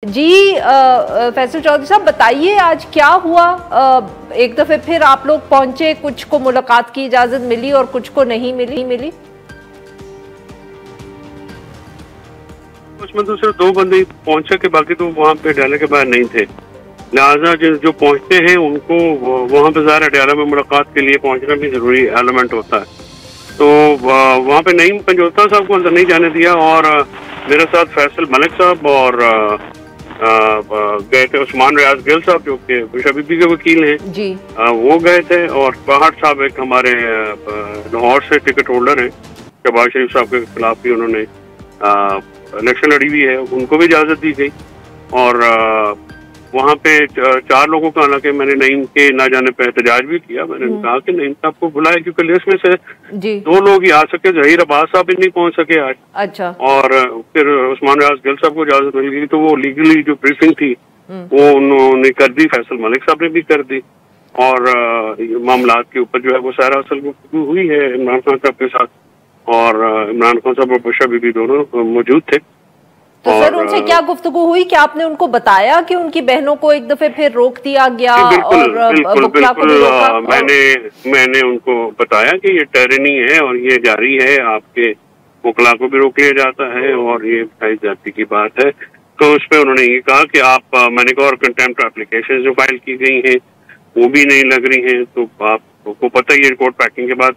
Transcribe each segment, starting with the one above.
जी फैसल चौधरी साहब बताइए आज क्या हुआ। एक दफे फिर आप लोग पहुंचे, कुछ को मुलाकात की इजाजत मिली और कुछ को नहीं मिली। उसमें तो सिर्फ 2 बंदे पहुंचे के, बाकी तो वहाँ पे अडयाला के बाहर नहीं थे। लिहाजा जो पहुंचते हैं उनको वहाँ पे ज़ाहिर अडयाला में मुलाकात के लिए पहुंचना भी जरूरी एलिमेंट होता है। तो वहाँ पे नईम पंजोता साहब को अंदर नहीं जाने दिया और मेरे साथ फैसल मलिक साहब और गए थे उस्मान रियाज गिल साहब जो कि बुशरा बीबी के वकील हैं जी। वो गए थे और पहाड़ साहब एक हमारे लाहौर से टिकट होल्डर हैं, शहबाज शरीफ साहब के खिलाफ भी उन्होंने इलेक्शन लड़ी हुई है, उनको भी इजाजत दी गई। और वहाँ पे 4 लोगों का, हालांकि मैंने नईम के ना जाने पर एहतजाज भी किया। मैंने कहा कि नईम साहब को बुलाया क्योंकि लिस्ट में से 2 लोग ही आ सके, जहीर अब्बास साहब भी नहीं पहुंच सके आज। अच्छा। और फिर उस्मान रियाज गिल साहब को इजाजत मिल गई, तो वो लीगली जो ब्रीफिंग थी वो उन्होंने कर दी, फैसल मलिक साहब ने भी कर दी। और मामला के ऊपर जो है वो सारा असल गुफ्तगू हुई है इमरान खान साहब के साथ, और इमरान खान साहब और बुशरा बीबी दोनों मौजूद थे। तो सर उनसे क्या गुफ्तगू हुई? क्या आपने उनको बताया कि उनकी बहनों को एक दफे फिर रोक दिया गया? बिल्कुल, मैंने उनको बताया कि ये टेरनी है और ये जारी है, आपके वकला को भी रोक लिया जाता है और ये जाति की बात है। तो उस पर उन्होंने ये कहा कि आप, मैंने कहा और कंटेम्प्ट एप्लीकेशन जो फाइल की गई हैं वो भी नहीं लग रही हैं, तो आपको पता ही है रिपोर्ट पैकिंग के बाद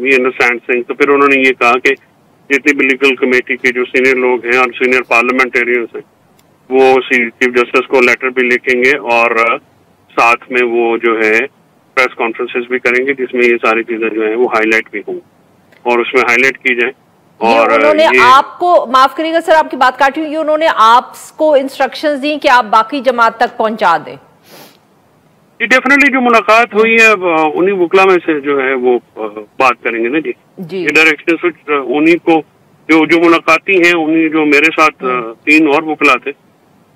वी अंडरस्टैंड थिंग्स। तो फिर उन्होंने ये कहा कि जितनी भी लीगल कमेटी के जो सीनियर लोग हैं और सीनियर पार्लियामेंटेरियंस हैं वो चीफ जस्टिस को लेटर भी लिखेंगे और साथ में वो जो है प्रेस कॉन्फ्रेंसेस भी करेंगे जिसमें ये सारी चीजें जो है वो हाईलाइट भी होंगी और उसमें हाईलाइट की जाए। और उन्होंने आपको, माफ करिएगा सर आपकी बात काटी हुई, उन्होंने आपको इंस्ट्रक्शंस दी कि आप बाकी जमात तक पहुंचा दें? डेफिनेटली जो मुलाकात हुई है उन्हीं वकला में से जो है वो बात करेंगे ना जी। ये डायरेक्शन उन्हीं को जो मुलाकाती हैं, उन्हीं जो मेरे साथ 3 और वकला थे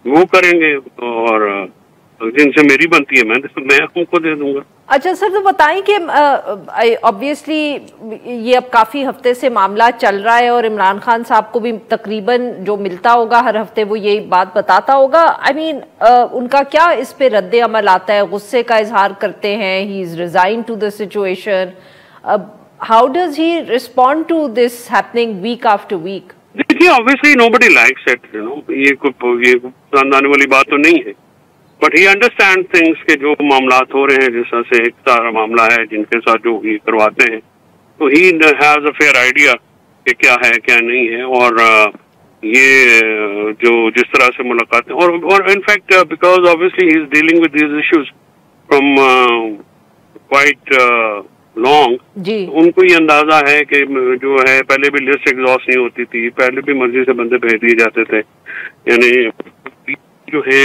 वो करेंगे और जिनसे मेरी बनती है मैं उनको दे दूंगा। अच्छा सर, तो बताएं कि ऑब्वियसली ये अब काफी हफ्ते से मामला चल रहा है और इमरान खान साहब को भी तकरीबन जो मिलता होगा हर हफ्ते वो यही बात बताता होगा। आई मीन उनका क्या इस पे रद्द अमल आता है? गुस्से का इजहार करते हैं, he is resign to the situation, how does he respond to this happening week after week? देखिए obviously nobody likes it, you know, ये पसंद आने वाली बात तो नहीं है, बट ही अंडरस्टैंड थिंग्स के जो मामलात हो रहे हैं, जिस तरह से एक सारा मामला है जिनके साथ जो ये करवाते हैं, तो he has a fair idea कि क्या है क्या नहीं है। और ये जो जिस तरह से मुलाकातें और in fact because obviously he is dealing with these issues from quite long, उनको ये अंदाजा है कि जो है पहले भी लिस्ट एग्जॉस्ट नहीं होती थी, पहले भी मर्जी से बंदे भेज दिए जाते थे, यानी जो है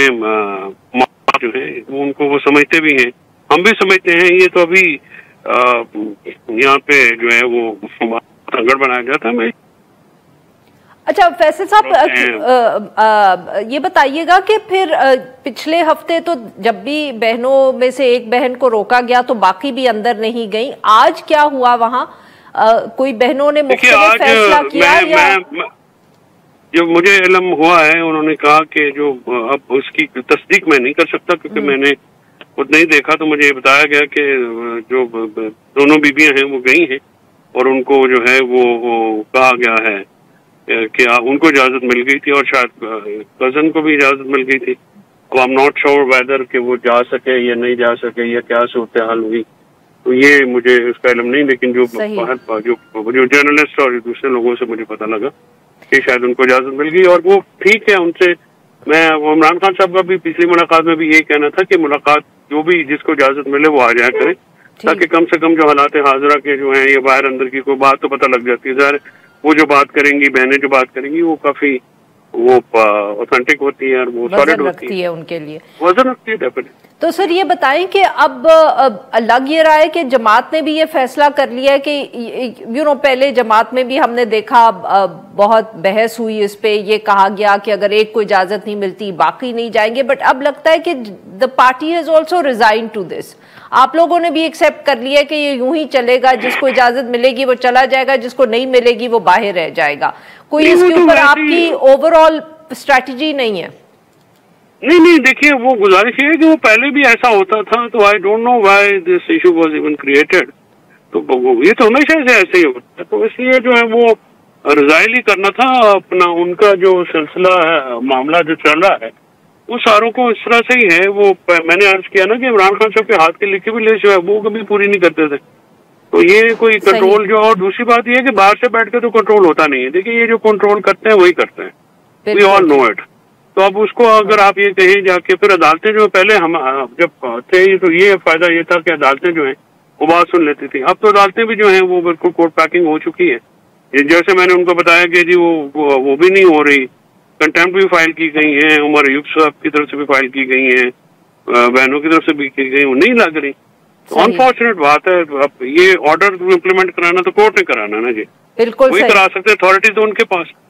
जो है वो उनको वो समझते भी हैं, हम भी समझते हैं। ये तो अभी यहाँ पे जो है वो संगठ बनाया जाता है। मैं अच्छा फैसल साहब ये बताइएगा कि फिर पिछले हफ्ते तो जब भी बहनों में से एक बहन को रोका गया तो बाकी भी अंदर नहीं गई, आज क्या हुआ वहाँ? कोई बहनों ने मुख्तलिफ फैसला किया या? जो मुझे इल्म हुआ है उन्होंने कहा कि जो अब उसकी तस्दीक मैं नहीं कर सकता क्योंकि मैंने खुद नहीं देखा, तो मुझे बताया गया कि जो दोनों बीबियां हैं वो गई हैं और उनको जो है वो कहा गया है कि उनको इजाजत मिल गई थी और शायद कजन को भी इजाजत मिल गई थी। अब I am not sure whether कि वो जा सके या नहीं जा सके या क्या सूरत हाल हुई, तो ये मुझे उसका इल्म नहीं, लेकिन जो जर्नलिस्ट और दूसरे लोगों से मुझे पता लगा कि शायद उनको इजाजत मिल गई और वो ठीक है। उनसे मैं इमरान खान साहब का भी पिछली मुलाकात में भी यही कहना था कि मुलाकात जो भी जिसको इजाजत मिले वो आ जाया करे, ताकि कम से कम जो हालात हाजरा के जो हैं ये बाहर अंदर की कोई बात तो पता लग जाती है। ज़ाहिर वो जो बात करेंगी, बहनें जो बात करेंगी वो काफी वो ऑथेंटिक होती है और वो सॉलिड होती है, उनके लिए वजन रखती है डेफिनेटली। तो सर ये बताएं कि अब लग ये रहा है कि जमात ने भी ये फैसला कर लिया है कि पहले जमात में भी हमने देखा बहुत बहस हुई इस पे, ये कहा गया कि अगर एक को इजाजत नहीं मिलती बाकी नहीं जाएंगे, बट अब लगता है कि the party has also resign to this. आप लोगों ने भी एक्सेप्ट कर लिया कि ये यूं ही चलेगा, जिसको इजाजत मिलेगी वो चला जाएगा, जिसको नहीं मिलेगी वो बाहर रह जाएगा। कोई इसके ऊपर आपकी ओवरऑल स्ट्रैटेजी नहीं है? नहीं नहीं, देखिए वो गुजारिश ये है कि वो पहले भी ऐसा होता था, तो I don't know why this issue was even created. तो ये तो हमेशा से ऐसे ही होता है, तो इसलिए जो है वो रिजाइल ही करना था अपना। उनका जो सिलसिला है, मामला जो चल रहा है, वो सारों को इस तरह से ही है। वो मैंने अर्ज किया ना कि इमरान खान साहब के हाथ की लिखी हुई लिस्ट जो है वो कभी पूरी नहीं करते थे। तो ये कोई कंट्रोल जो, और दूसरी बात ये है कि बाहर से बैठ के तो कंट्रोल होता नहीं है। देखिए ये जो कंट्रोल करते हैं वही करते हैं, वी ऑल नो इट। तो अब उसको अगर आप ये कहें जाके, फिर अदालतें जो पहले हम जब थे तो ये फायदा ये था कि अदालतें जो है वो बात सुन लेती थी। अब तो अदालतें भी जो है वो बिल्कुल कोर्ट पैकिंग हो चुकी है। जैसे मैंने उनको बताया कि जी वो भी नहीं हो रही, कंटेम्प्ट भी फाइल की गई है, उमर अयूब साहब की तरफ से भी फाइल की गई है, बहनों की तरफ से भी की गई, वो नहीं लग रही। तो अनफॉर्चुनेट बात है। अब ये ऑर्डर इम्प्लीमेंट कराना तो कोर्ट ने कराना ना जी, बिल्कुल वही करा सकते, अथॉरिटी तो उनके पास।